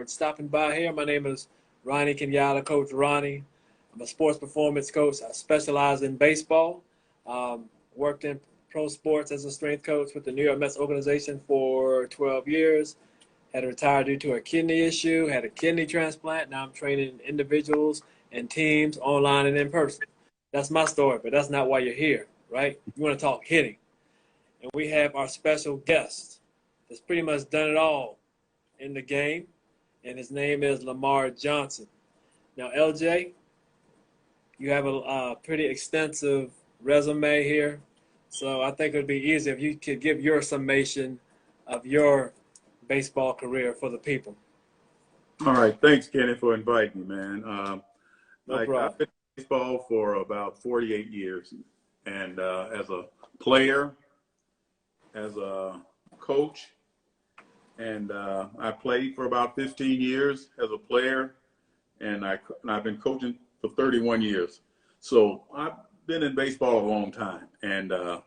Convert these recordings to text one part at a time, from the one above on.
stopping by here. My name is Ronnie Kenyatta, Coach Ronnie. I'm a sports performance coach. I specialize in baseball. Worked in pro sports as a strength coach with the New York Mets organization for 12 years. Had to retire due to a kidney issue, had a kidney transplant. Now I'm training individuals and teams online and in person. That's my story, but that's not why you're here, right? You want to talk hitting. And we have our special guest that's pretty much done it all in the game, and his name is Lamar Johnson. Now, LJ, you have a pretty extensive resume here, so I think it would be easy if you could give your summation of your baseball career for the people. All right. Thanks, Kenny, for inviting me, man. No problem. I've been in baseball for about 48 years, and as a player, as a coach, and I played for about 15 years as a player, and I've been coaching for 31 years. So I've been in baseball a long time, and a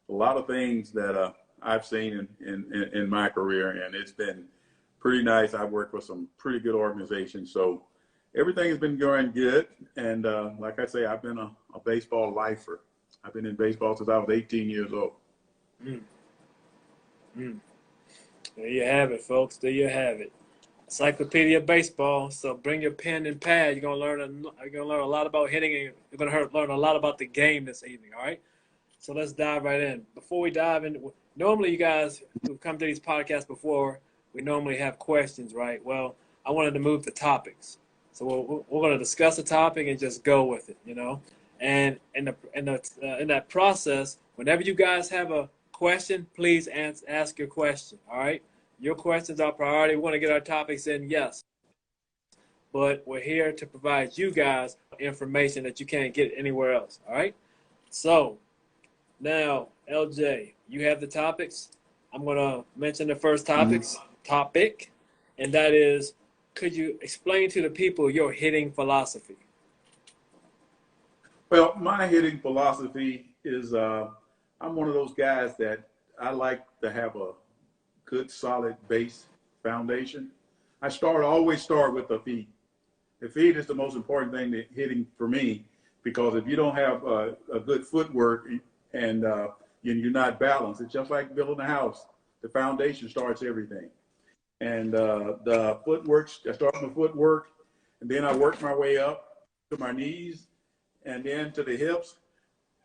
lot of things that I've seen in my career, and it's been pretty nice. I've worked with some pretty good organizations, so everything has been going good. And like I say, I've been a baseball lifer. I've been in baseball since I was 18 years old. Mm. Mm. There you have it, folks. There you have it. Encyclopedia of Baseball. So bring your pen and pad. You're gonna learn a lot about hitting, and you're gonna learn a lot about the game this evening. All right. So let's dive right in. Before we dive in, normally you guys who've come to these podcasts before, we normally have questions, right? Well, I wanted to move the topics. So we're going to discuss the topic and just go with it, you know. And in that process, whenever you guys have a question, please ask your question. All right, your questions are priority. We want to get our topics in, yes, but we're here to provide you guys information that you can't get anywhere else. All right. So now, LJ, you have the topics. I'm going to mention the first topic, and that is, could you explain to the people your hitting philosophy? Well, my hitting philosophy is I'm one of those guys that I like to have a good, solid base foundation. I always start with the feet. The feet is the most important thing to hitting for me, because if you don't have a good footwork and you're not balanced, it's just like building a house. The foundation starts everything. And the footwork, I start with footwork, and then I work my way up to my knees and then to the hips.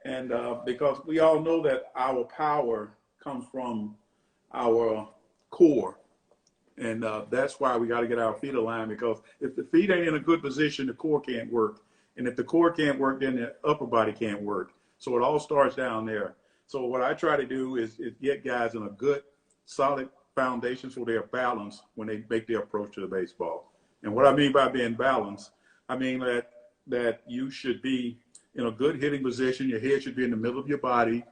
And because we all know that our power comes from our core. And that's why we got to get our feet aligned, because if the feet ain't in a good position, the core can't work. And if the core can't work, then the upper body can't work. So it all starts down there. So what I try to do is get guys in a good, solid foundation so they're balanced when they make their approach to the baseball. And what I mean by being balanced, I mean that you should be in a good hitting position. Your head should be in the middle of your body.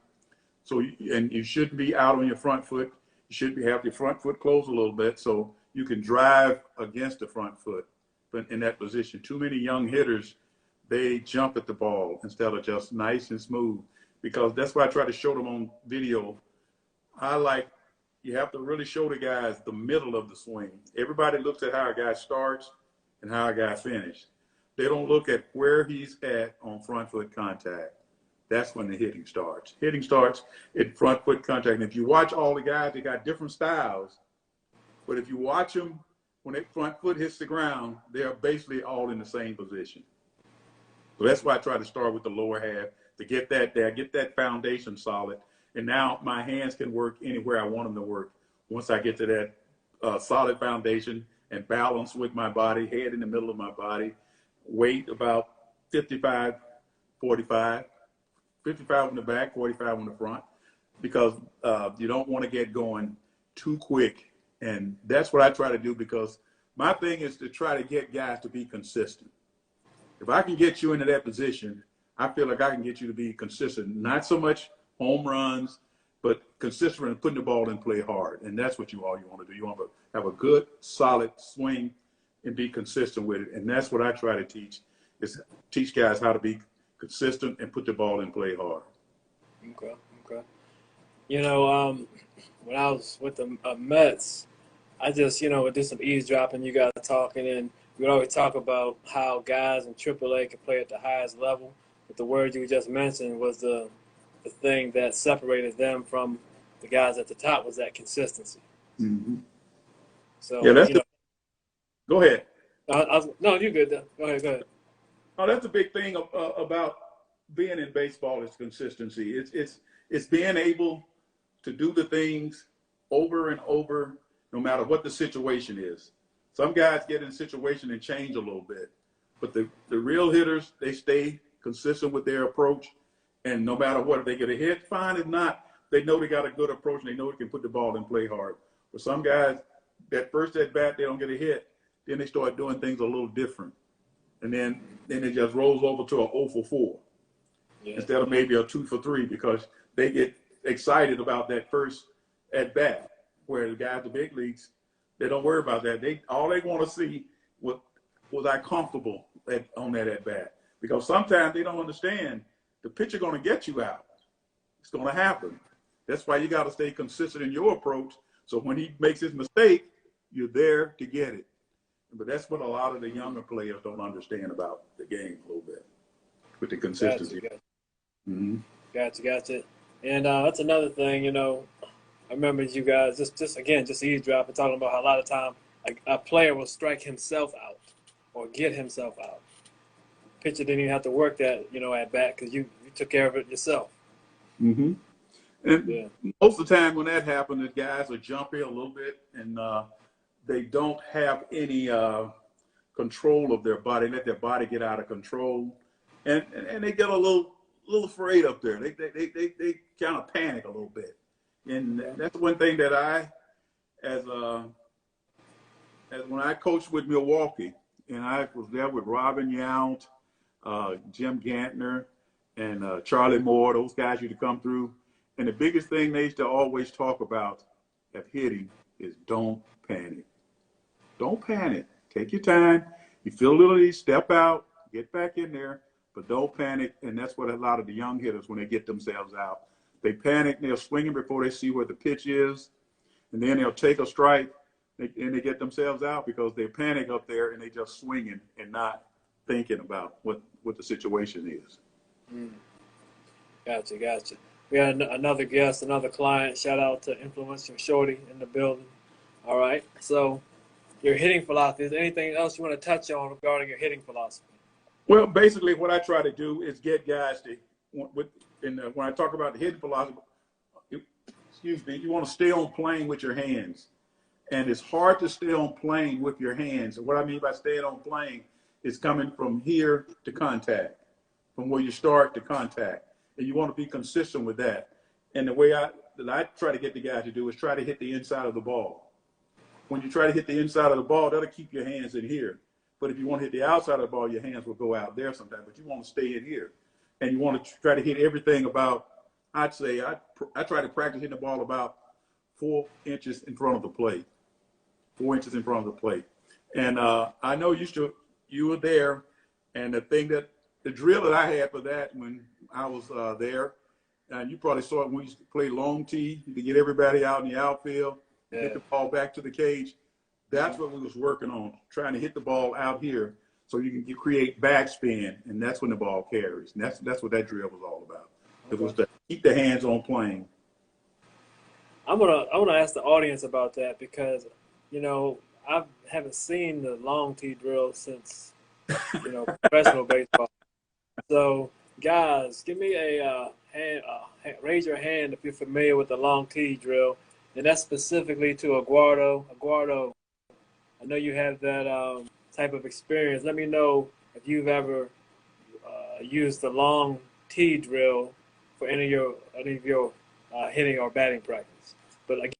And you shouldn't be out on your front foot. You should have your front foot closed a little bit so you can drive against the front foot. But in that position, too many young hitters, they jump at the ball instead of just nice and smooth, because that's why I try to show them on video. You have to really show the guys the middle of the swing. Everybody looks at how a guy starts and how a guy finishes. They don't look at where he's at on front foot contact. That's when the hitting starts. Hitting starts at front foot contact. And if you watch all the guys, they got different styles. But if you watch them, when their front foot hits the ground, they're basically all in the same position. So that's why I try to start with the lower half to get that there, get that foundation solid. And now my hands can work anywhere I want them to work. Once I get to that solid foundation and balance with my body, head in the middle of my body, weight about 55, 45, 55 on the back, 45 on the front, because you don't want to get going too quick. And that's what I try to do, because my thing is to try to get guys to be consistent. If I can get you into that position, I feel like I can get you to be consistent. Not so much home runs, but consistent in putting the ball in play hard. And that's what you want to do. You want to have a good, solid swing and be consistent with it. And that's what I try to teach, is teach guys how to be consistent and put the ball in play hard. Okay. You know, when I was with the Mets, I just, would do some eavesdropping, you guys talking, and we would always talk about how guys in AAA can play at the highest level. But the word you just mentioned was the thing that separated them from the guys at the top was that consistency. Mm-hmm. Yeah, So, that's go ahead. No, you're good. Though. Go ahead. Oh, that's a big thing about being in baseball is consistency. It's being able to do the things over and over, no matter what the situation is. Some guys get in a situation and change a little bit, but the real hitters, they stay consistent with their approach, and no matter what, if they get a hit, fine. If not, they know they got a good approach and they know they can put the ball and play hard. But some guys, that first at bat, they don't get a hit, then they start doing things a little different, and then it just rolls over to a 0 for 4 instead of maybe a 2 for 3 because they get excited about that first at bat. Where the guys at the big leagues, they don't worry about that. All they want to see was I comfortable on that at bat, because sometimes they don't understand the pitcher going to get you out. It's going to happen. That's why you got to stay consistent in your approach. So when he makes his mistake, you're there to get it. But that's what a lot of the younger players don't understand about the game a little bit with the consistency. Gotcha. Mm-hmm. Gotcha. And that's another thing, I remember you guys just eavesdropping, talking about how a lot of time a player will strike himself out or get himself out. Pitcher didn't even have to work that, at bat because you took care of it yourself. Mm-hmm. And most of the time when that happens, the guys are jumpy a little bit and they don't have any control of their body. Let their body get out of control, and they get a little afraid up there. They kind of panic a little bit, and that's one thing that I, as when I coached with Milwaukee, and I was there with Robin Yount, Jim Gantner, and Charlie Moore. Those guys used to come through, and the biggest thing they used to always talk about at hitting is don't panic. Don't panic. Take your time. You feel a little ease, step out, get back in there, but don't panic. And that's what a lot of the young hitters, when they get themselves out, they panic. They're swinging before they see where the pitch is, and then they'll take a strike, and they get themselves out because they panic up there and they just swinging and not thinking about what the situation is. Gotcha. We had another guest, another client. Shout out to Influencer Shorty in the building. All right, so your hitting philosophy. Is there anything else you want to touch on regarding your hitting philosophy? Well, basically, what I try to do is get guys to, when I talk about the hitting philosophy, you want to stay on playing with your hands. And it's hard to stay on playing with your hands. And what I mean by staying on playing is coming from here to contact, from where you start to contact. And you want to be consistent with that. And the way I try to get the guys to do is try to hit the inside of the ball. When you try to hit the inside of the ball, that'll keep your hands in here. But if you want to hit the outside of the ball, your hands will go out there sometimes. But you want to stay in here. And you want to try to hit everything about, I'd say, I try to practice hitting the ball about 4 inches in front of the plate. 4 inches in front of the plate. And I know you were there. And the drill that I had for that when I was there, and you probably saw it when we used to play long tee to get everybody out in the outfield. Get the ball back to the cage. That's what we was working on, trying to hit the ball out here so you can create backspin, and that's when the ball carries. And that's what that drill was all about. It was to keep the hands on playing. I wanna ask the audience about that because, I haven't seen the long tee drill since, professional baseball. So, guys, give me a hand. Raise your hand if you're familiar with the long tee drill. And that's specifically to Aguardo. Aguardo, I know you have that type of experience. Let me know if you've ever used the long tee drill for any of your hitting or batting practice. But again,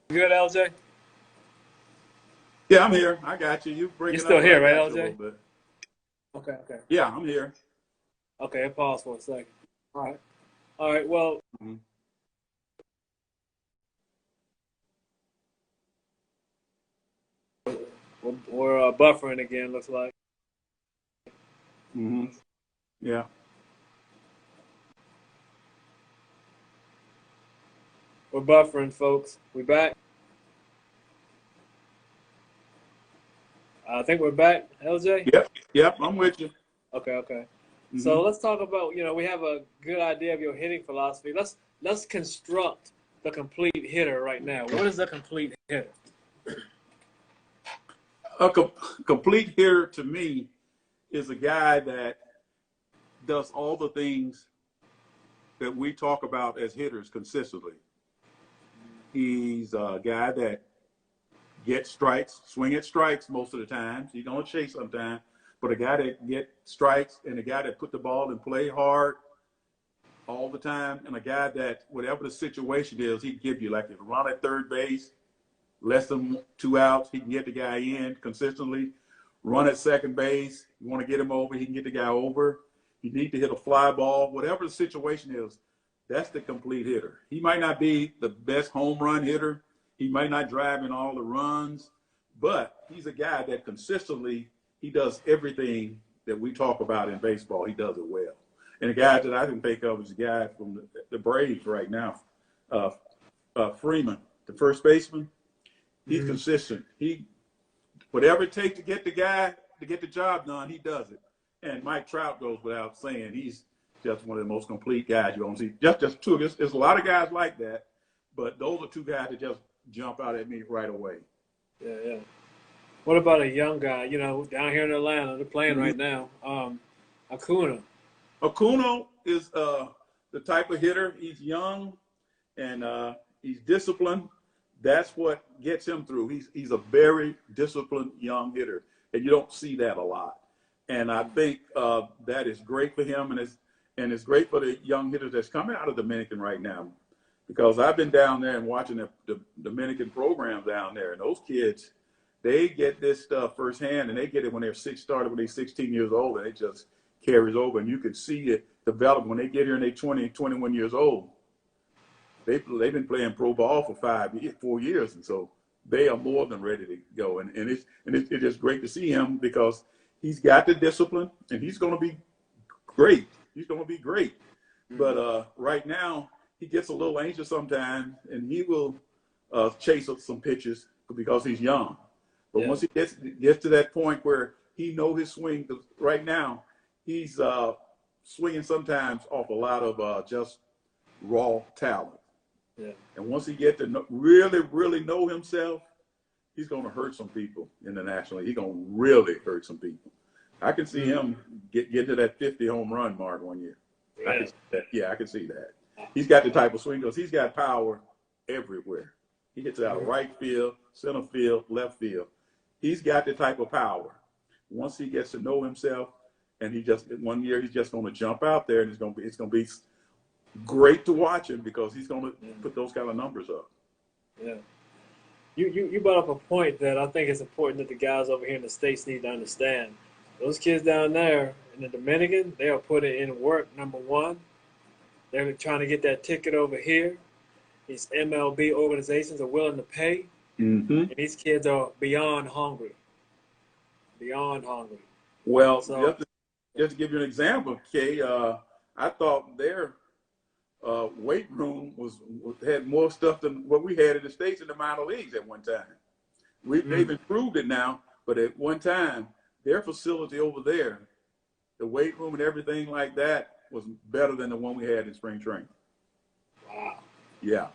good, LJ? Yeah, I'm here. I got you. You break You're it still up, here, I right, got you a LJ? little bit. Okay. Yeah, I'm here. Okay, pause for a second. All right. Well, we're buffering again. Looks like. Yeah. We're buffering, folks. We back? I think we're back, LJ? Yep, I'm with you. Okay. Mm-hmm. So let's talk about, we have a good idea of your hitting philosophy. Let's construct the complete hitter right now. What is a complete hitter? A complete hitter to me is a guy that does all the things that we talk about as hitters consistently. He's a guy that gets strikes, swing at strikes most of the time. He's going to chase sometimes, but a guy that get strikes and a guy that put the ball and play hard all the time, and a guy that whatever the situation is, he can give you, like if you run at third base, less than 2 outs, he can get the guy in consistently. Run at second base, you want to get him over, he can get the guy over. You need to hit a fly ball, whatever the situation is, that's the complete hitter. He might not be the best home run hitter. He might not drive in all the runs, but he's a guy that consistently, he does everything that we talk about in baseball. He does it well. And the guy that I can think of is a guy from the Braves right now, Freeman, the first baseman. He's consistent. He, whatever it takes to get the guy to get the job done, he does it. And Mike Trout goes without saying. He's just one of the most complete guys you don't see. Just two. There's a lot of guys like that, but those are two guys that just jump out at me right away. Yeah. What about a young guy? Down here in Atlanta, they're playing right now. Acuna. Acuna is the type of hitter. He's young and he's disciplined. That's what gets him through. He's a very disciplined young hitter, and you don't see that a lot. And I think that is great for him, and it's great for the young hitters that's coming out of Dominican right now, because I've been down there and watching the Dominican programs down there, and those kids, they get this stuff firsthand, and they get it when they're 16 years old, and it just carries over, and you can see it develop when they get here and they're 20, 21 years old. They've been playing pro ball for 4 years, and so they are more than ready to go. And it's just great to see him, because he's got the discipline, and he's going to be great. He's going to be great. But right now, he gets a little anxious sometimes, and he will chase up some pitches because he's young. But once he gets to that point where he knows his swing, 'cause right now he's swinging sometimes off a lot of just raw talent. Yeah. And once he gets to really know himself, he's going to hurt some people in the National League. He's going to really hurt some people. I can see him get to that 50 home run mark one year. Yeah. I can see that. He's got the type of swing, because he's got power everywhere. He gets out of right field, center field, left field. He's got the type of power. Once he gets to know himself, and one year he's just going to jump out there, and it's going to be great to watch him, because he's going to put those kind of numbers up. Yeah. You brought up a point that I think is important that the guys over here in the States need to understand. Those kids down there in the Dominican, they are putting in work, number one. They're trying to get that ticket over here. These MLB organizations are willing to pay. And these kids are beyond hungry. Well, So, just to give you an example, Kay, I thought their weight room had more stuff than what we had in the States in the minor leagues at one time. They've improved it now, but at one time, their facility over there, the weight room and everything like that, was better than the one we had in spring training. wow. Yeah.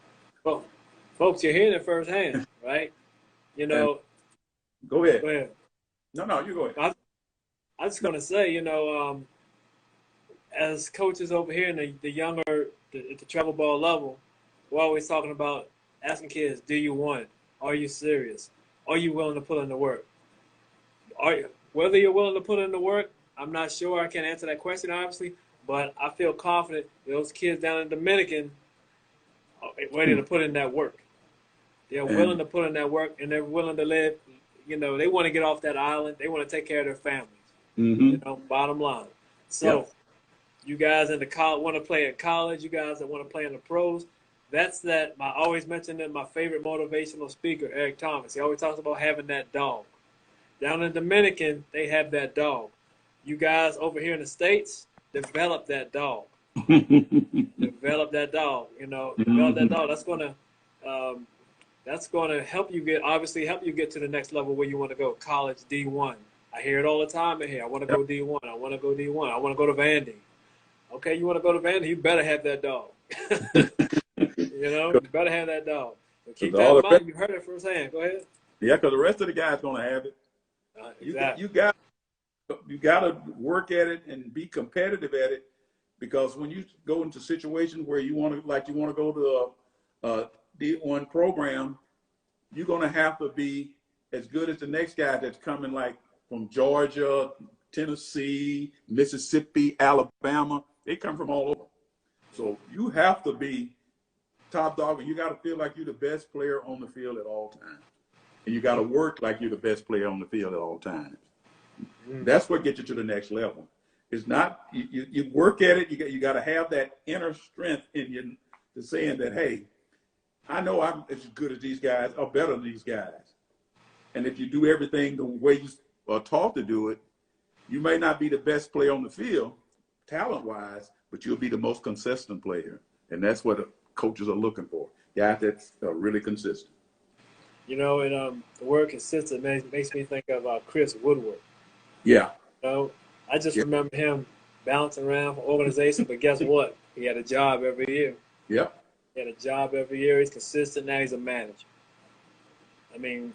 Well, folks, you're hearing it firsthand, right? Go ahead. Go ahead. No, you go ahead. I was going to say, as coaches over here in the younger, at the travel ball level, we're always talking about asking kids, do you want it? Are you serious? Are you willing to put in the work? Whether you're willing to put in the work, I'm not sure. I can't answer that question, obviously, but I feel confident those kids down in Dominican are ready to put in that work. They're willing to put in that work, and they're willing to live. They want to get off that island. They want to take care of their families. Bottom line. So you guys in the college want to play in college. You guys that want to play in the pros. That's that. I always mention that my favorite motivational speaker, Eric Thomas. He always talks about having that dog. Down in Dominican, they have that dog. You guys over here in the States, develop that dog. Develop that dog. Develop that dog. Um, that's going to help you help you get to the next level where you want to go, college D1. I hear it all the time in here. I want to Yep. go D1. I want to go D1. I want to go to Vandy. Okay, you want to go to Vandy? You better have that dog. You better have that dog. But keep Because that all in the rest, mind. You heard it firsthand. Go ahead. yeah, because the rest of the guys gonna have it. Exactly. You got to work at it and be competitive at it, because when you go into situations where you want to go to a D1 program, you're gonna have to be as good as the next guy that's coming like from Georgia, Tennessee, Mississippi, Alabama. They come from all over. So you have to be top dog, and you got to feel like you're the best player on the field at all times. And you got to work like you're the best player on the field at all times. That's what gets you to the next level. It's not you work at it. You got to have that inner strength in you to saying that, hey, I know I'm as good as these guys or better than these guys. And if you do everything the way you are taught to do it, you may not be the best player on the field, talent-wise, but you'll be the most consistent player. And that's what coaches are looking for. Guys that's really consistent. And the word consistent makes me think of Chris Woodward. Yeah. I just Yeah. remember him bouncing around for organization, but guess what? He had a job every year. Yeah. He had a job every year. He's consistent. Now he's a manager. I mean,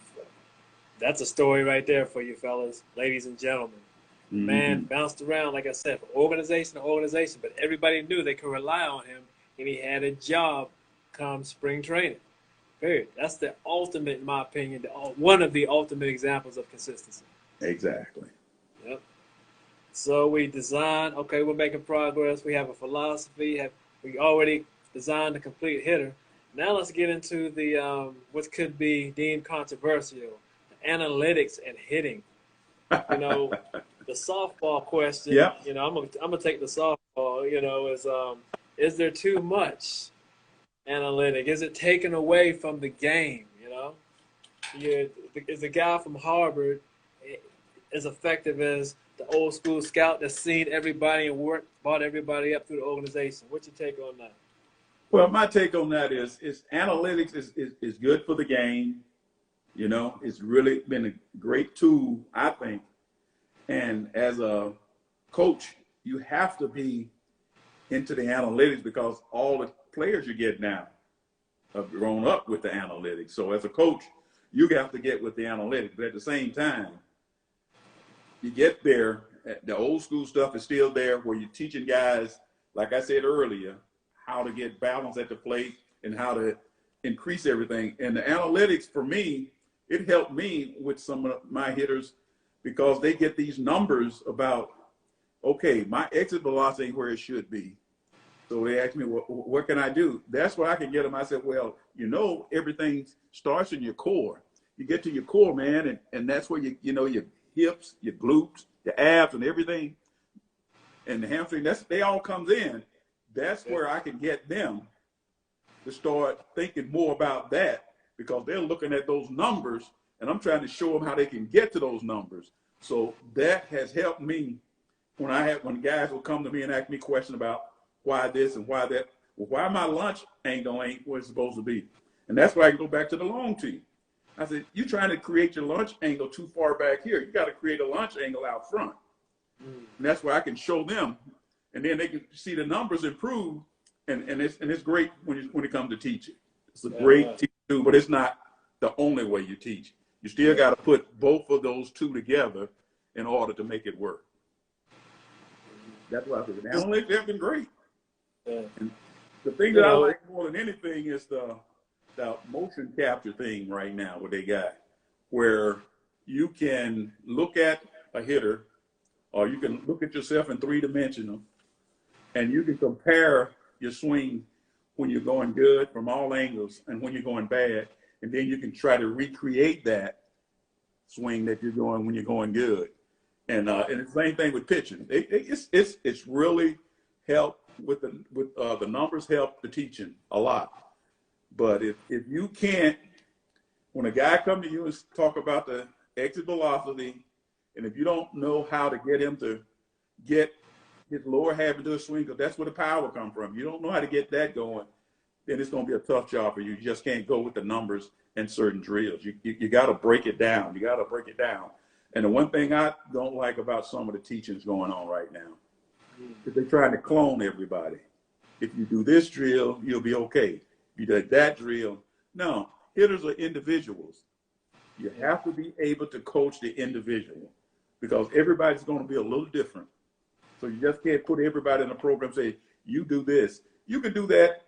that's a story right there for you fellas, ladies and gentlemen. Mm-hmm. Man bounced around, like I said, from organization to organization, but everybody knew they could rely on him, and he had a job come spring training. Period. That's the ultimate, in my opinion, one of the ultimate examples of consistency. Exactly. Yep. So we design, okay, we're making progress. We have a philosophy. We already designed a complete hitter. Now let's get into the what could be deemed controversial, the analytics and hitting. The softball question. Yeah. I'm gonna take the softball. Is there too much analytic? Is it taken away from the game? Is the guy from Harvard as effective as the old school scout that's seen everybody and brought everybody up through the organization? What's your take on that? Well, my take on that is analytics is good for the game. It's really been a great tool, I think. And as a coach, you have to be into the analytics because all the players you get now have grown up with the analytics. So as a coach, you have to get with the analytics. But at the same time, you get there, the old school stuff is still there where you're teaching guys, like I said earlier, how to get balance at the plate and how to increase everything. And the analytics, for me, it helped me with some of my hitters because they get these numbers about, okay, my exit velocity ain't where it should be. So they asked me, what can I do? That's what I can get them. I said, well, everything starts in your core. You get to your core, man, and that's where your hips, your glutes, your abs, and everything, and the hamstring. They all comes in. That's where I can get them to start thinking more about that because they're looking at those numbers, and I'm trying to show them how they can get to those numbers. So that has helped me when guys will come to me and ask me questions about why this and why that. Well, why my launch angle ain't where it's supposed to be. And that's why I can go back to the long tee. I said, you're trying to create your launch angle too far back here. You got to create a launch angle out front. And that's where I can show them. And then they can see the numbers improve. And it's great when it comes to teaching. It's a great teaching, but it's not the only way you teach. You still got to put both of those two together in order to make it work. That's what I think. The analytics have been great. Yeah. And the thing that I like more than anything is the motion capture thing right now, what they got, where you can look at a hitter or you can look at yourself in 3-dimensional and you can compare your swing when you're going good from all angles and when you're going bad. And then you can try to recreate that swing that you're going when you're going good. And the same thing with pitching. It's really helped with the numbers, help the teaching a lot. But if you can't, when a guy come to you and talk about the exit velocity, and if you don't know how to get him to get his lower half into a swing, because that's where the power come from. You don't know how to get that going. then it's going to be a tough job for you. You just can't go with the numbers and certain drills. You got to break it down. You got to break it down. And the one thing I don't like about some of the teachings going on right now is they're trying to clone everybody. If you do this drill, you'll be okay. If you do that drill. No, hitters are individuals. You have to be able to coach the individual because everybody's going to be a little different. So you just can't put everybody in a program and say, you do this. You can do that,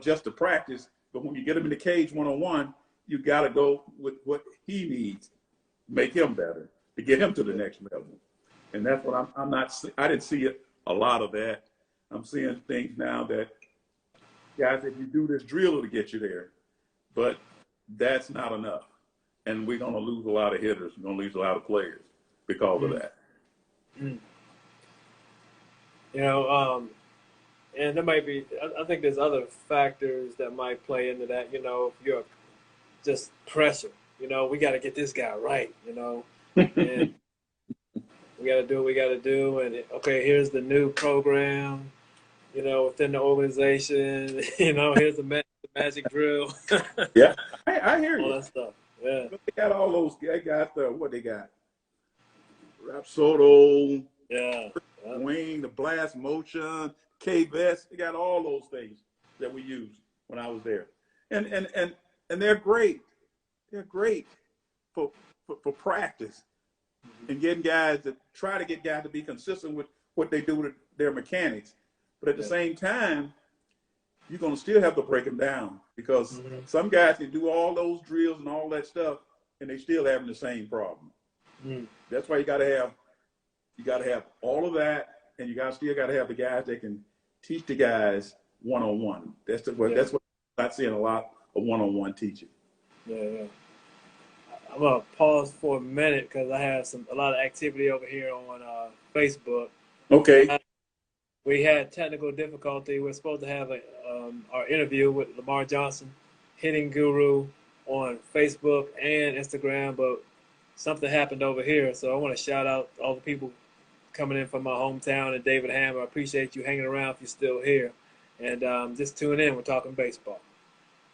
just to practice. But when you get him in the cage one-on-one, you got to go with what he needs, make him better, to get him to the next level. And that's what I didn't see a lot of that. I'm seeing things now that, guys, if you do this drill, it'll get you there. But that's not enough. And we're going to lose a lot of hitters. We're going to lose a lot of players because of that. Mm. And there might be, I think there's other factors that might play into that. You're just pressure. We got to get this guy right, and we got to do what we got to do. And, okay, here's the new program, within the organization. Here's the magic drill. Yeah, I hear you. All that stuff. Yeah. But they got all those. They got what they got. Rapsodo. Yeah. Wing, the blast motion, K-Vest. They got all those things that we used when I was there. And they're great. They're great for practice and getting guys to try to get guys to be consistent with what they do with their mechanics. But at the same time, you're going to still have to break them down because some guys can do all those drills and all that stuff and they still having the same problem. That's why you got to have all of that, and you still got to have the guys that can teach the guys one-on-one. That's what I'm not seeing a lot of one-on-one teaching. Yeah. I'm gonna pause for a minute because I have a lot of activity over here on Facebook. Okay. We had technical difficulty. We're supposed to have our interview with Lamar Johnson, hitting guru, on Facebook and Instagram, but something happened over here. So I want to shout out all the people coming in from my hometown and David Hammer. I appreciate you hanging around if you're still here. And just tune in. We're talking baseball.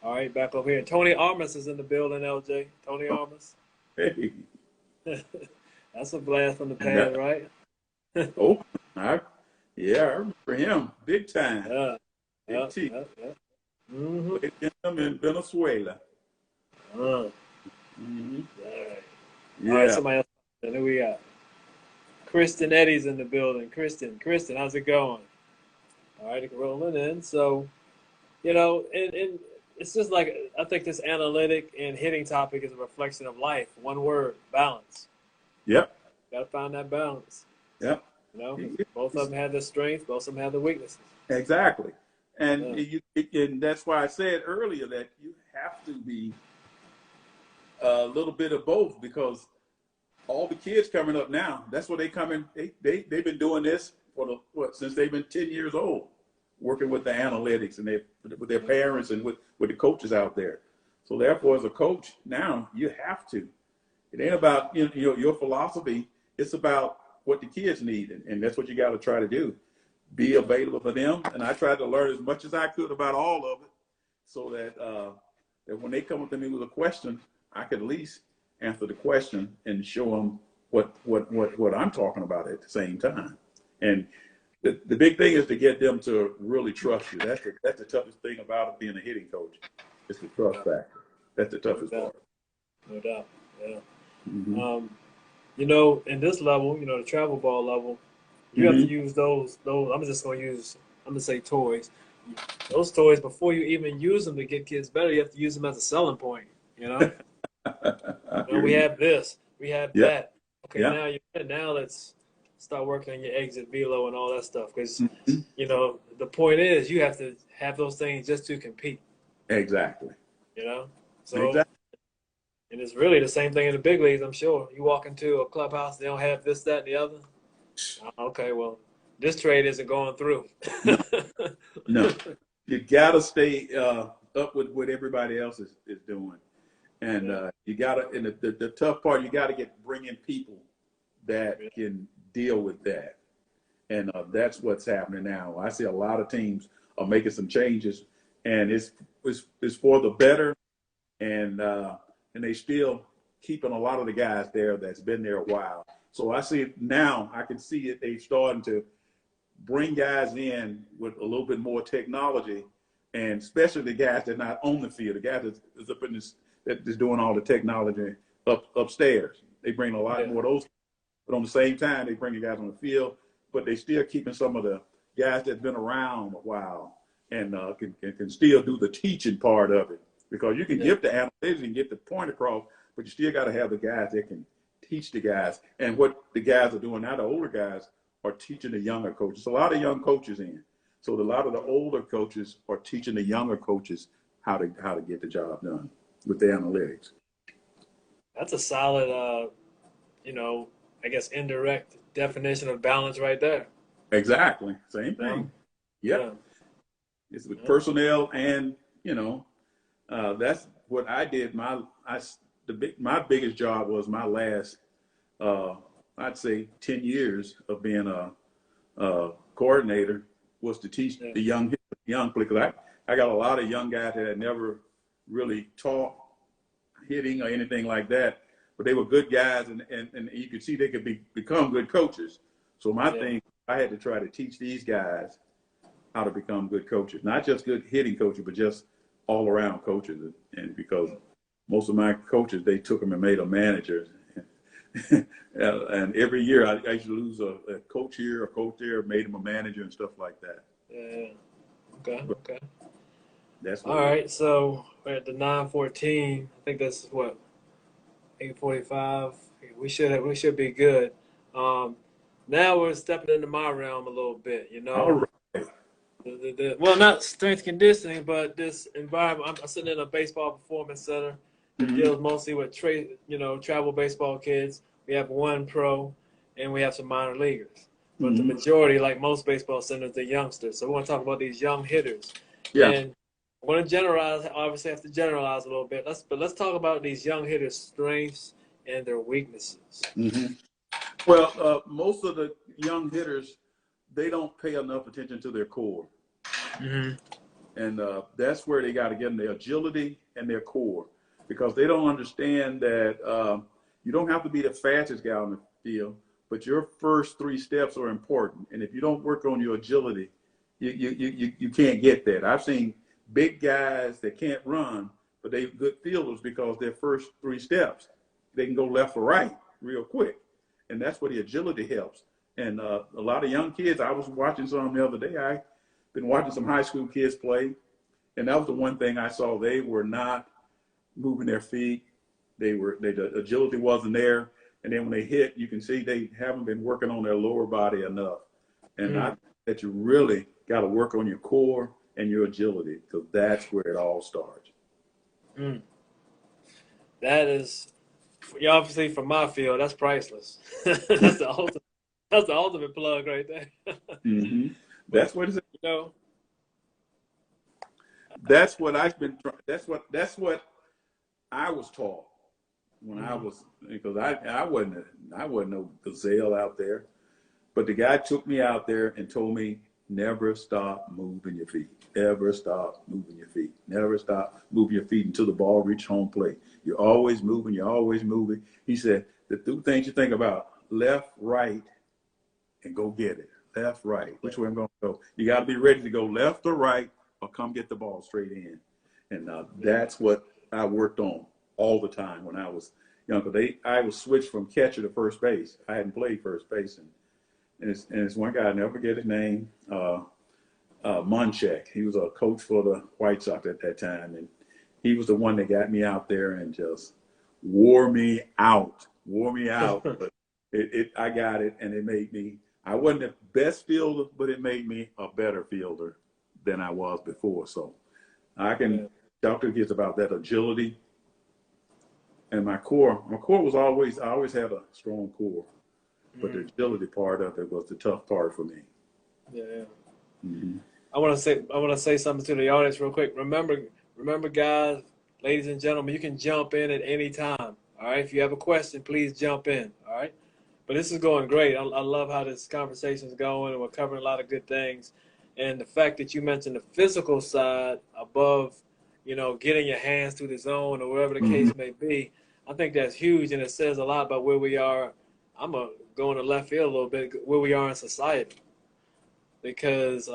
All right, back over here. Tony Armas is in the building, LJ. Tony Armas. Hey. That's a blast from the past, right? I remember him. Big time. Yeah. T. Yeah. Mm-hmm. Played him in Venezuela. All right. Yeah. All right, somebody else. And who we got? Kristen Eddie's in the building. Kristen, how's it going? All right, rolling in. So, and it's just like, I think this analytic and hitting topic is a reflection of life. One word, balance. Yep. Got to find that balance. Yep. Both of them have their strengths. Both of them have their weaknesses. Exactly. And and that's why I said earlier that you have to be a little bit of both, because all the kids coming up now, that's what they come in. They've been doing this since they've been 10 years old, working with the analytics and with their parents and with the coaches out there. So therefore, as a coach now, you have to. It ain't about your philosophy. It's about what the kids need, and that's what you got to try to do. Be available for them. And I tried to learn as much as I could about all of it, so that when they come up to me with a question, I could at least answer the question and show them what I'm talking about at the same time. And the big thing is to get them to really trust you. That's the toughest thing about being a hitting coach. It's the trust factor. That's the toughest part. No doubt. Yeah. Mm-hmm. In this level, the travel ball level, you have to use those. I'm just going to say toys. Those toys, before you even use them to get kids better, you have to use them as a selling point. We have this, we have that. Okay, now let's start working on your exit velo and all that stuff, because the point is you have to have those things just to compete. Exactly. So exactly. And it's really the same thing in the big leagues. I'm sure you walk into a clubhouse, they don't have this, that, and the other. Okay, well, this trade isn't going through. No. You gotta stay up with what everybody else is doing. And you gotta, and the tough part, you gotta bring in people that can deal with that. And that's what's happening now. I see a lot of teams are making some changes and it's for the better, and they still keeping a lot of the guys there that's been there a while. So I see it now. I can see it. They starting to bring guys in with a little bit more technology, and especially the guys that are not on the field, the guys that's up in this, that is doing all the technology upstairs. They bring a lot more of those, but on the same time, they bring the guys on the field, but they still keeping some of the guys that's been around a while and can still do the teaching part of it, because you can get the analytics and get the point across, but you still got to have the guys that can teach the guys. And what the guys are doing now, the older guys are teaching the younger coaches. A lot of young coaches in. So a lot of the older coaches are teaching the younger coaches how to get the job done with the analytics. That's a solid, I guess indirect definition of balance right there. Exactly. Same thing. Yep. Yeah. It's with personnel, and that's what I did. My biggest job was my last, I'd say 10 years of being a coordinator was to teach the young players. I got a lot of young guys that had never really taught hitting or anything like that, but they were good guys, and you could see they could become good coaches. So my thing, I had to try to teach these guys how to become good coaches, not just good hitting coaches, but just all around coaches. And because most of my coaches, they took them and made them managers. And every year I used to lose a coach here, a coach there, made him a manager and stuff like that. Yeah. Okay. That's all right. So we're at the 9:14. I think that's what 8:45. We should be good. Now we're stepping into my realm a little bit. All right. Well, not strength conditioning, but this environment. I'm sitting in a baseball performance center. It deals mostly with travel baseball kids. We have one pro, and we have some minor leaguers. But the majority, like most baseball centers, are youngsters. So we want to talk about these young hitters. Yeah. And I want to generalize. Obviously, I have to generalize a little bit. Let's talk about these young hitters' strengths and their weaknesses. Mm-hmm. Well, most of the young hitters, they don't pay enough attention to their core. Mm-hmm. And that's where they got to get them, their agility and their core, because they don't understand that you don't have to be the fastest guy on the field, but your first 3 steps are important. And if you don't work on your agility, you can't get that. I've seen big guys that can't run, but they're good fielders because their first 3 steps, they can go left or right real quick. And that's where the agility helps. And a lot of young kids, I was watching some the other day. I've been watching some high school kids play, and that was the one thing I saw. They were not moving their feet. The agility wasn't there. And then when they hit, you can see they haven't been working on their lower body enough. And I think that you really got to work on your core and your agility, because that's where it all starts. That is, obviously from my field, that's priceless. That's the ultimate plug right there. That's what it's, that's what I've been. That's what I was taught when I was, because I wasn't no gazelle out there, but the guy took me out there and told me, never stop moving your feet. Never stop moving your feet. Never stop moving your feet until the ball reaches home plate. You're always moving. You're always moving. He said, the 2 things you think about: left, right, and go get it. Left, right. Which way I'm going to go? You got to be ready to go left or right, or come get the ball straight in. And that's what I worked on all the time when I was young. Because I was switched from catcher to first base. I hadn't played first base, and it's one guy, I never forget his name, Munchak. He was a coach for the White Sox at that time, and he was the one that got me out there and just wore me out. But I got it, and it made me. I wasn't the best fielder, but it made me a better fielder than I was before. So I can talk to kids about that agility. And my core was always, I always had a strong core, but the agility part of it was the tough part for me. Yeah. I want to say something to the audience real quick. Remember, guys, ladies and gentlemen, you can jump in at any time. All right. If you have a question, please jump in. All right. But this is going great. I love how this conversation is going, and we're covering a lot of good things. And the fact that you mentioned the physical side above, getting your hands through the zone or wherever the Mm-hmm. case may be, I think that's huge, and it says a lot about where we are. I'm going to go in the left field a little bit, where we are in society, because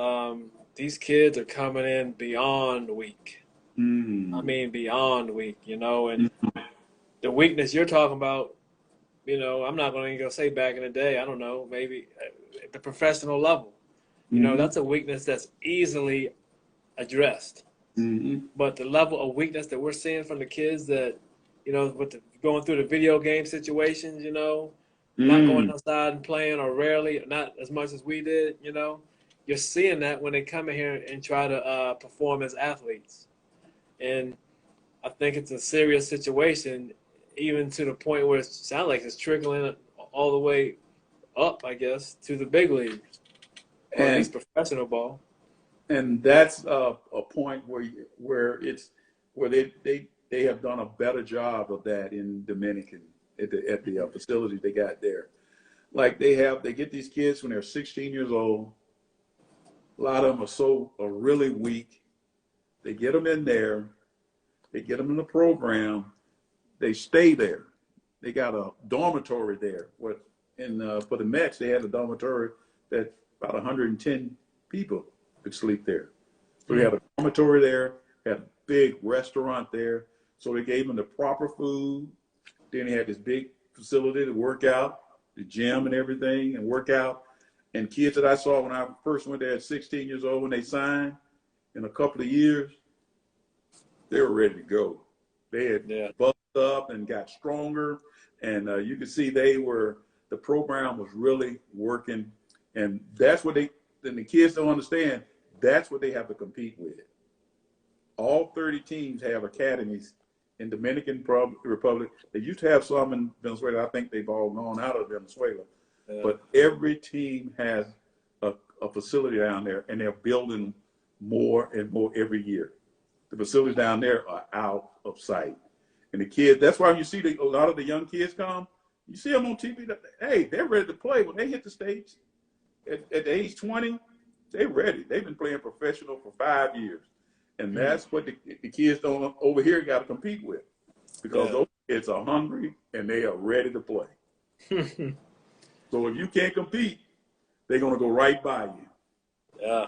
these kids are coming in beyond weak. I Mm-hmm. mean, beyond weak, and the weakness you're talking about, I'm not going to go say back in the day, I don't know, maybe at the professional level, Mm-hmm. that's a weakness that's easily addressed. Mm-hmm. But the level of weakness that we're seeing from the kids that, going through the video game situations, not going Mm-hmm. outside and playing, or rarely, not as much as we did, you're seeing that when they come in here and try to perform as athletes. And I think it's a serious situation, even to the point where it sounds like it's trickling all the way up, I guess, to the big leagues, or at And least professional ball. that's a point where they have done a better job of that in Dominican at the facility they got there. Like they get these kids when they're 16 years old. A lot of them are really weak. They get them in there. They get them in the program. They stay there. They got a dormitory there. For the Mets, they had a dormitory that about 110 people could sleep there. So they had a dormitory there, had a big restaurant there. So they gave them the proper food. Then they had this big facility to work out, the gym and everything, and work out. And kids that I saw when I first went there at 16 years old, when they signed, in a couple of years, they were ready to go. They had Yeah. buffed up and got stronger, and you could see the program was really working, and that's what the kids don't understand. That's what they have to compete with. All 30 teams have academies in Dominican Republic. They used to have some in Venezuela. I think they've all gone out of Venezuela. Yeah. But every team has a facility down there, and they're building more and more every year. The facilities down there are out of sight. And the kids, that's why you see a lot of the young kids come, you see them on TV, hey, they're ready to play. When they hit the stage at the age 20, they're ready. They've been playing professional for 5 years. And that's what the kids don't over here got to compete with, because those kids are hungry and they are ready to play. So if you can't compete, they're going to go right by you. Yeah.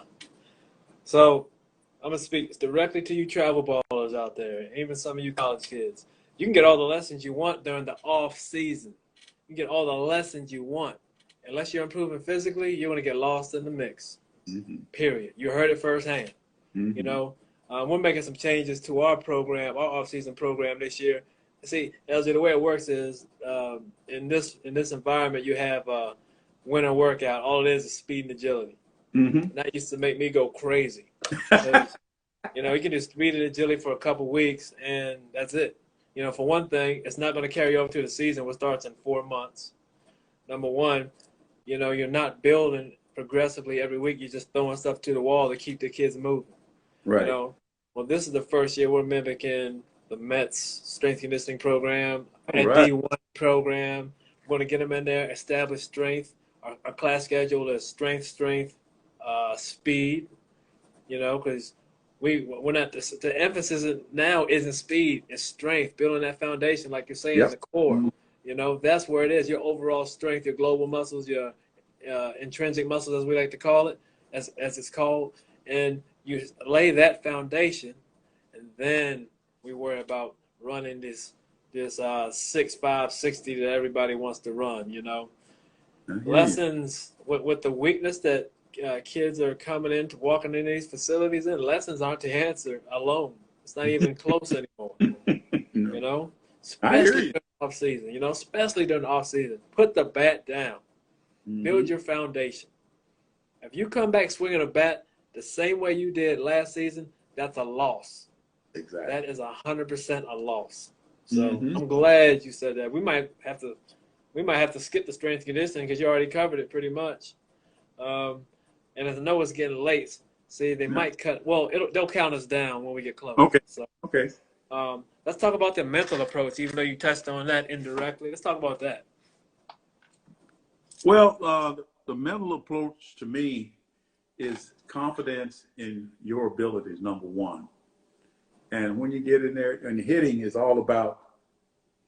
So I'm going to speak directly to you travel ballers out there, even some of you college kids. You can get all the lessons you want during the off season. You can get all the lessons you want. Unless you're improving physically, you're going to get lost in the mix. Mm-hmm. Period. You heard it firsthand. Mm-hmm. We're making some changes to our program, our off-season program this year. See, LJ, the way it works is in this environment, you have a winter workout. All it is speed and agility. Mm-hmm. And that used to make me go crazy. You can do speed and agility for a couple weeks, and that's it. For one thing, it's not going to carry over to the season, which starts in 4 months. Number one, you're not building progressively every week. You're just throwing stuff to the wall to keep the kids moving. Right. Well, this is the first year we're mimicking the Mets strength conditioning program, and right. D1 program. We're going to get them in there, establish strength. Our class schedule is strength, speed, because we're not, the emphasis now isn't speed, it's strength, building that foundation, like you're saying, in the core. Mm-hmm. That's where it is, your overall strength, your global muscles, your intrinsic muscles, as we like to call it, as it's called. And you lay that foundation, and then we worry about running this 6'5", 60 that everybody wants to run, Lessons with the weakness that kids are coming into, walking in these facilities in, lessons aren't the answer alone. It's not even close anymore, No. Especially during the off season, especially during the off season. Put the bat down. Mm-hmm. Build your foundation. If you come back swinging a bat the same way you did last season, that's a loss. Exactly. That is 100% a loss. So I'm glad you said that. We might have to skip the strength conditioning because you already covered it pretty much. And as I know it's getting late, see, they might cut. Well, they'll count us down when we get close. Okay. So, okay. Let's talk about the mental approach, even though you touched on that indirectly. Let's talk about that. Well, the mental approach to me is confidence in your abilities, number one. And when you get in there, and hitting is all about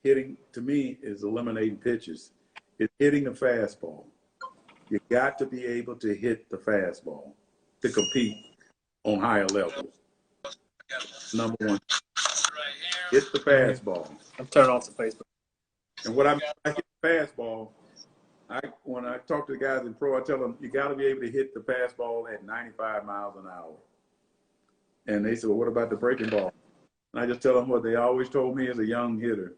hitting, to me, is eliminating pitches. It's hitting the fastball. You got to be able to hit the fastball to compete on higher levels. Number one, hit the fastball. I'm turning off the Facebook. And what I mean by hit the fastball, when I talk to the guys in pro, I tell them you got to be able to hit the fastball at 95 miles an hour. And they say, well, what about the breaking ball? And I just tell them what they always told me as a young hitter: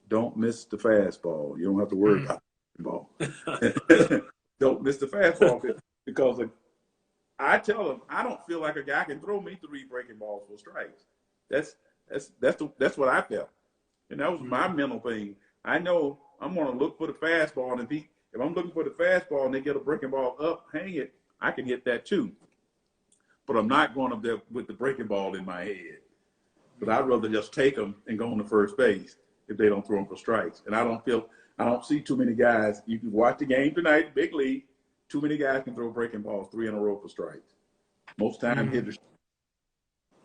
don't miss the fastball. You don't have to worry about the ball. Don't miss the fastball, because I tell them I don't feel like a guy can throw me 3 breaking balls for strikes. That's what I felt, and that was my mental thing. I know I'm going to look for the fastball, and if I'm looking for the fastball and they get a breaking ball up, hang it, I can hit that too. But I'm not going up there with the breaking ball in my head. But I'd rather just take them and go on to first base if they don't throw them for strikes. And I don't see too many guys. You can watch the game tonight, big league. Too many guys can throw breaking balls 3 in a row for strikes. Most time hitters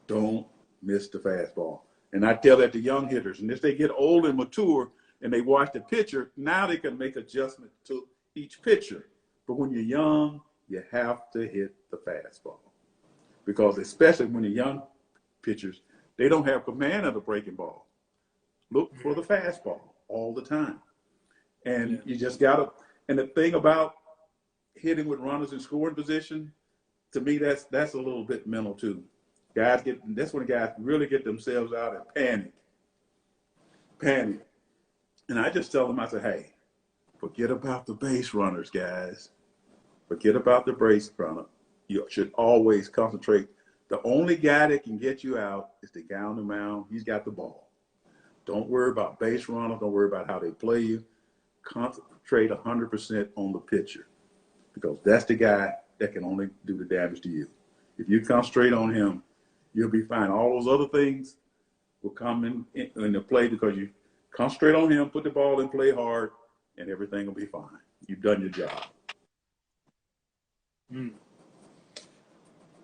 don't miss the fastball. And I tell that to young hitters. And as they get old and mature and they watch the pitcher, now they can make adjustments to each pitcher. But when you're young, you have to hit the fastball. Because especially when you're young pitchers, they don't have command of the breaking ball. Look for the fastball all the time. And you just got to, and the thing about hitting with runners in scoring position, to me, that's a little bit mental too. That's when guys really get themselves out and panic. And I just tell them, I say, hey, forget about the base runners, guys. Forget about the base runner. You should always concentrate. The only guy that can get you out is the guy on the mound. He's got the ball. Don't worry about base runners. Don't worry about how they play you. Concentrate 100% on the pitcher, because that's the guy that can only do the damage to you. If you concentrate on him, you'll be fine. All those other things will come into play because you concentrate on him, put the ball in, play hard, and everything will be fine. You've done your job.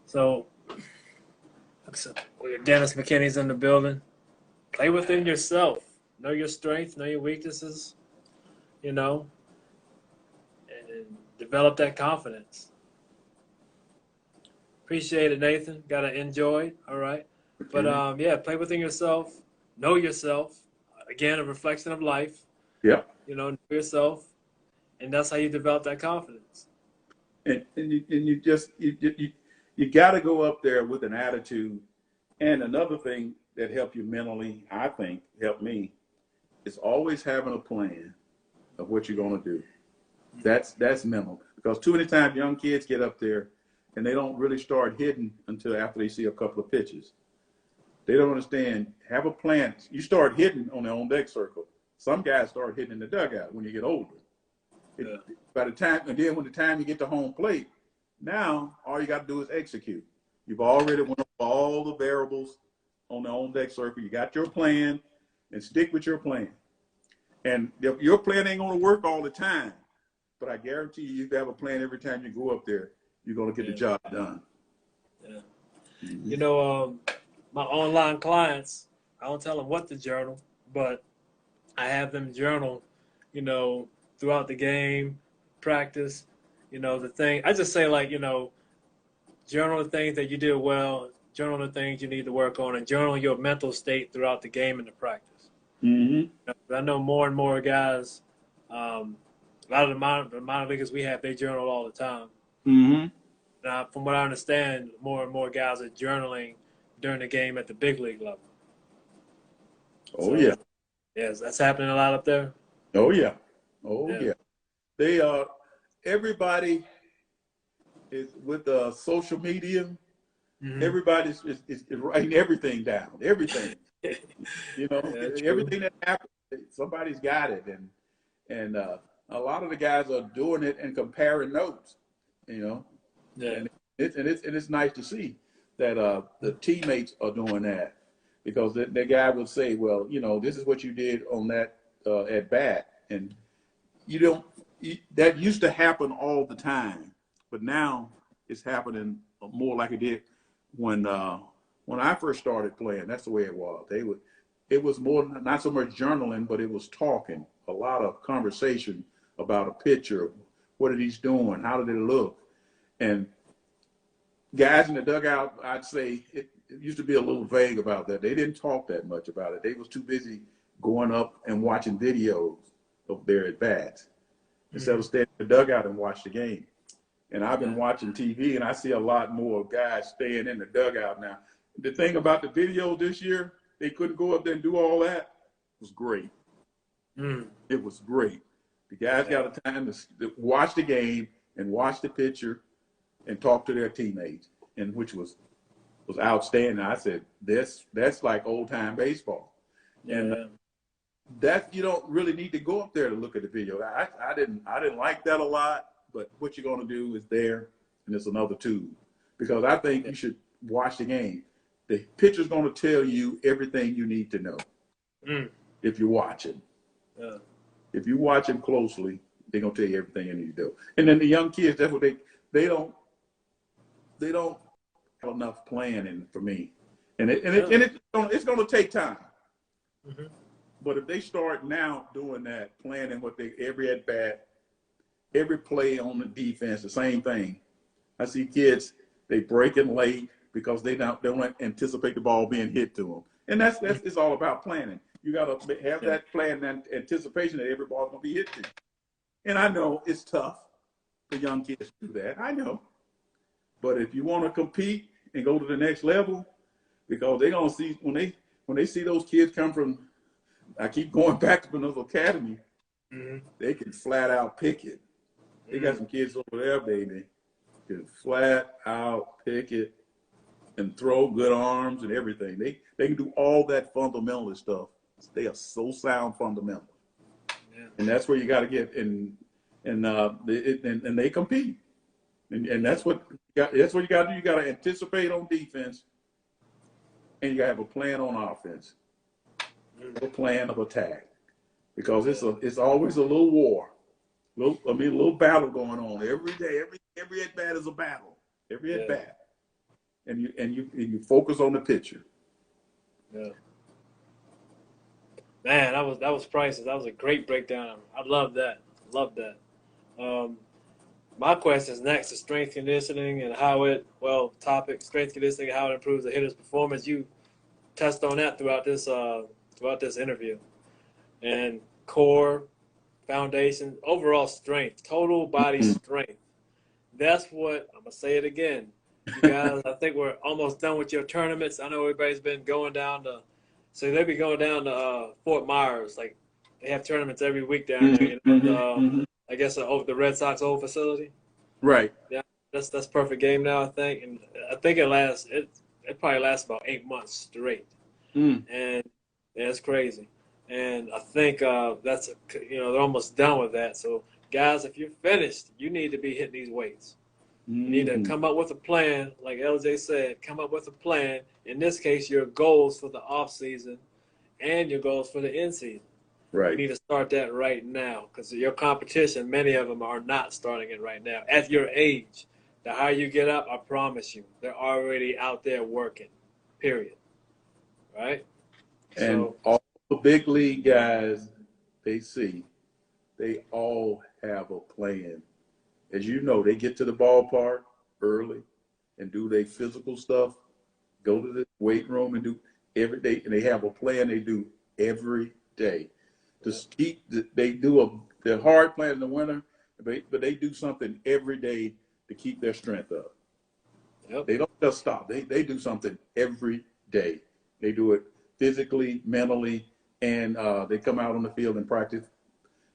So Dennis McKinney's in the building. Play within yourself. Know your strengths, know your weaknesses, and develop that confidence. Appreciate it, Nathan. Gotta enjoy it. All right. But play within yourself. Know yourself. Again, a reflection of life. Yeah. Know yourself, and that's how you develop that confidence. And you got to go up there with an attitude. And another thing that helped you mentally, I think, helped me, is always having a plan of what you're going to do. That's mental. Because too many times young kids get up there and they don't really start hitting until after they see a couple of pitches. They don't understand. Have a plan. You start hitting on the on-deck circle. Some guys start hitting in the dugout when you get older. By the time, and then when the time you get to home plate, now all you got to do is execute. You've already went over all the variables on the on-deck circle. You got your plan, and stick with your plan. And your plan ain't going to work all the time, but I guarantee you, if you have a plan every time you go up there, you're going to get the job done. Yeah. My online clients, I don't tell them what to journal, but I have them journal, throughout the game, practice, the thing. I just say, journal the things that you did well, journal the things you need to work on, and journal your mental state throughout the game and the practice. I know more and more guys, a lot of the minor leaguers we have, they journal all the time. Now, from what I understand, more and more guys are journaling during the game at the big league level. Yes, that's happening a lot up there. Oh yeah. They everybody is with social media. Everybody's is writing everything down. Everything. Everything that happens, somebody's got it, and a lot of the guys are doing it and comparing notes. And it's nice to see that the teammates are doing that, because the guy will say, well, this is what you did on that at bat, and that used to happen all the time, but now it's happening more like it did when I first started playing. That's the way it was. It was more not so much journaling, but it was talking, a lot of conversation about a picture. What are these doing? How did it look? And guys in the dugout, I'd say it used to be a little vague about that. They didn't talk that much about it. They was too busy going up and watching videos of their at-bats instead of staying in the dugout and watch the game. And I've been watching TV, and I see a lot more guys staying in the dugout now. The thing about the video this year, they couldn't go up there and do all that. It was great. It was great. The guys got a time to watch the game and watch the pitcher and talk to their teammates, and which was outstanding. I said, that's like old time baseball. And that you don't really need to go up there to look at the video. I didn't like that a lot, but what you're going to do is there, and it's another tool. Because I think you should watch the game. The pitcher's going to tell you everything you need to know if you watch it. Yeah. If you watch him closely, they're going to tell you everything you need to do. And then the young kids, that's what they don't have enough planning for me. And it's going to take time. But if they start now doing that, planning every at bat, every play on the defense, the same thing. I see kids, they breaking late because they don't anticipate the ball being hit to them. And that's it's all about planning. You got to have that plan and anticipation that every ball's going to be hit to you. And I know it's tough for young kids to do that. I know. But if you want to compete and go to the next level, because they're going to see when they see those kids come from, I keep going back to Pinnacle Academy, they can flat out pick it. They got some kids over there, baby, can flat out pick it and throw good arms and everything. They can do all that fundamentalist stuff. They are so sound fundamental, and that's where you got to get and they compete, and that's what you got to do. You got to anticipate on defense, and you got to have a plan on offense, a plan of attack, because it's always a little war. A little battle going on every day. Every at bat is a battle. Every at bat, and you focus on the pitcher. Yeah. Man, that was priceless. That was a great breakdown. I love that. My question is next: is strength conditioning and how strength conditioning and how it improves the hitter's performance. You touched on that throughout this interview, and core, foundation, overall strength, total body strength. That's what I'm gonna say it again. You guys, I think we're almost done with your tournaments. I know everybody's been going down to, so they be going down to Fort Myers. Like they have tournaments every week down there. I guess the Red Sox old facility. Right. Yeah, that's perfect game now. I think, and I think it probably lasts about 8 months straight. And it's crazy. And I think they're almost done with that. So guys, if you're finished, you need to be hitting these weights. You need to come up with a plan, like LJ said, come up with a plan. In this case, your goals for the off season and your goals for the in season. Right. You need to start that right now because your competition, many of them are not starting it right now. At your age, the higher you get up, I promise you, they're already out there working, period. Right? And all the big league guys they all have a plan. As you know, they get to the ballpark early and do their physical stuff, go to the weight room and do every day. And they have a plan they do every day. They do their hard plan in the winter, but they do something every day to keep their strength up. Yep. They don't just stop. They do something every day. They do it physically, mentally, and they come out on the field and practice.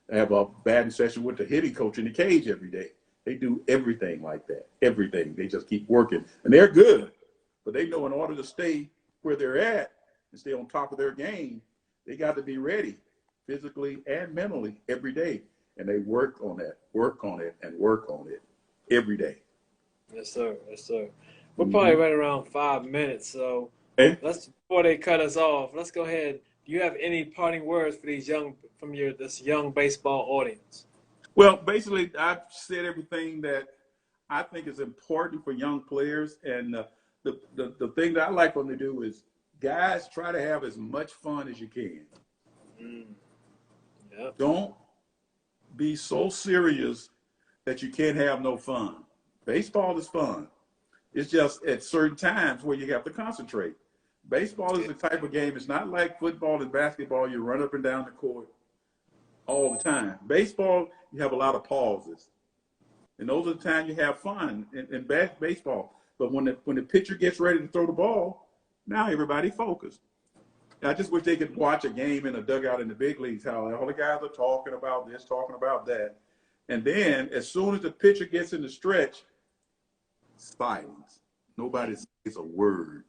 They have a batting session with the hitting coach in the cage every day. They do everything like that. Everything. They just keep working. And they're good. But they know in order to stay where they're at and stay on top of their game, they got to be ready physically and mentally every day. And they work on it, and work on it every day. Yes, sir. We're probably right around 5 minutes. So before they cut us off, let's go ahead. Do you have any parting words for this young baseball audience? Well, basically, I've said everything that I think it's important for young players. And the thing that I like them to do is, guys, try to have as much fun as you can. Mm. Yep. Don't be so serious that you can't have no fun. Baseball is fun. It's just at certain times where you have to concentrate. Baseball is the type of game, it's not like football and basketball, you run up and down the court all the time. Baseball, you have a lot of pauses. And those are the times you have fun in baseball. But when the pitcher gets ready to throw the ball, now everybody focused. I just wish they could watch a game in a dugout in the big leagues, how all the guys are talking about this, talking about that. And then as soon as the pitcher gets in the stretch, silence. Nobody says a word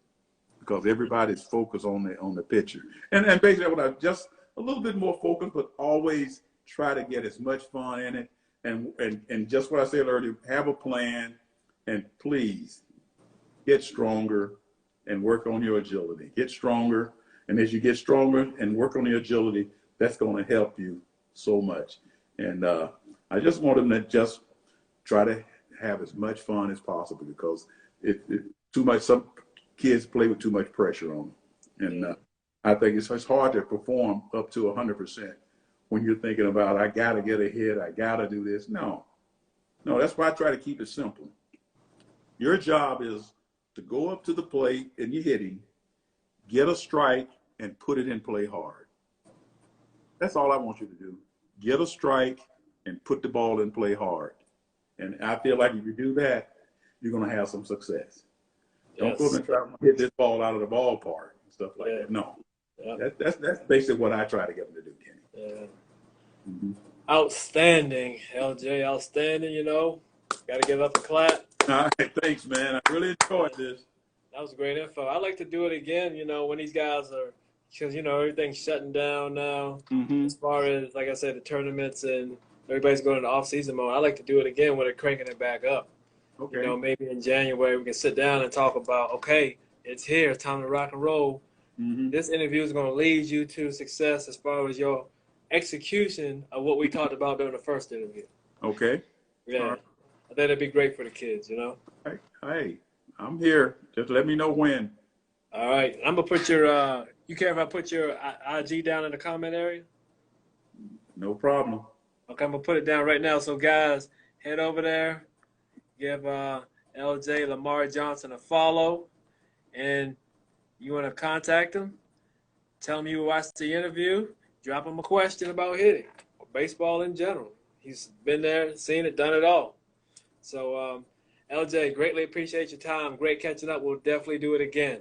because everybody's focused on the pitcher. And basically, what I just a little bit more focused, but always try to get as much fun in it. And just what I said earlier, have a plan, and please get stronger and work on your agility. Get stronger, and as you get stronger and work on your agility, that's going to help you so much. And I just want them to just try to have as much fun as possible, because too much. Some kids play with too much pressure on them, and I think it's hard to perform up to 100% when you're thinking about, I got to get a hit, I got to do this. No, that's why I try to keep it simple. Your job is to go up to the plate and you're hitting, get a strike, and put it in play hard. That's all I want you to do. Get a strike and put the ball in play hard. And I feel like if you do that, you're going to have some success. Don't go and try to hit this ball out of the ballpark and stuff like that. No. That's basically what I try to get them to do, Kenny. Yeah. Mm-hmm. Outstanding, LJ. Outstanding, Got to give up a clap. All right, thanks, man. I really enjoyed this. That was great info. I'd like to do it again, when these guys are, because, everything's shutting down now. Mm-hmm. As far as, like I said, the tournaments and everybody's going into off-season mode. I'd like to do it again when they're cranking it back up. Okay. Maybe in January we can sit down and talk about, okay, it's here. It's time to rock and roll. Mm-hmm. This interview is going to lead you to success as far as your execution of what we talked about during the first interview. Okay. Yeah. Right. I think it'd be great for the kids, Hey, I'm here. Just let me know when. All right. I'm going to put your, you care if I put your IG down in the comment area? No problem. Okay, I'm going to put it down right now. So, guys, head over there. Give LJ Lamar Johnson a follow. And you want to contact him, tell him you watched the interview, drop him a question about hitting or baseball in general. He's been there, seen it, done it all. So, LJ, greatly appreciate your time. Great catching up. We'll definitely do it again.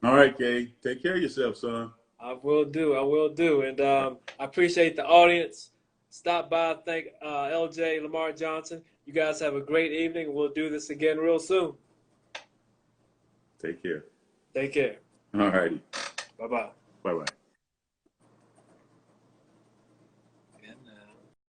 All right, Kay. Take care of yourself, son. I will do. And I appreciate the audience. Stop by, thank LJ Lamar Johnson. You guys have a great evening. We'll do this again real soon. Take care. Take care. All righty. Bye-bye. Bye-bye.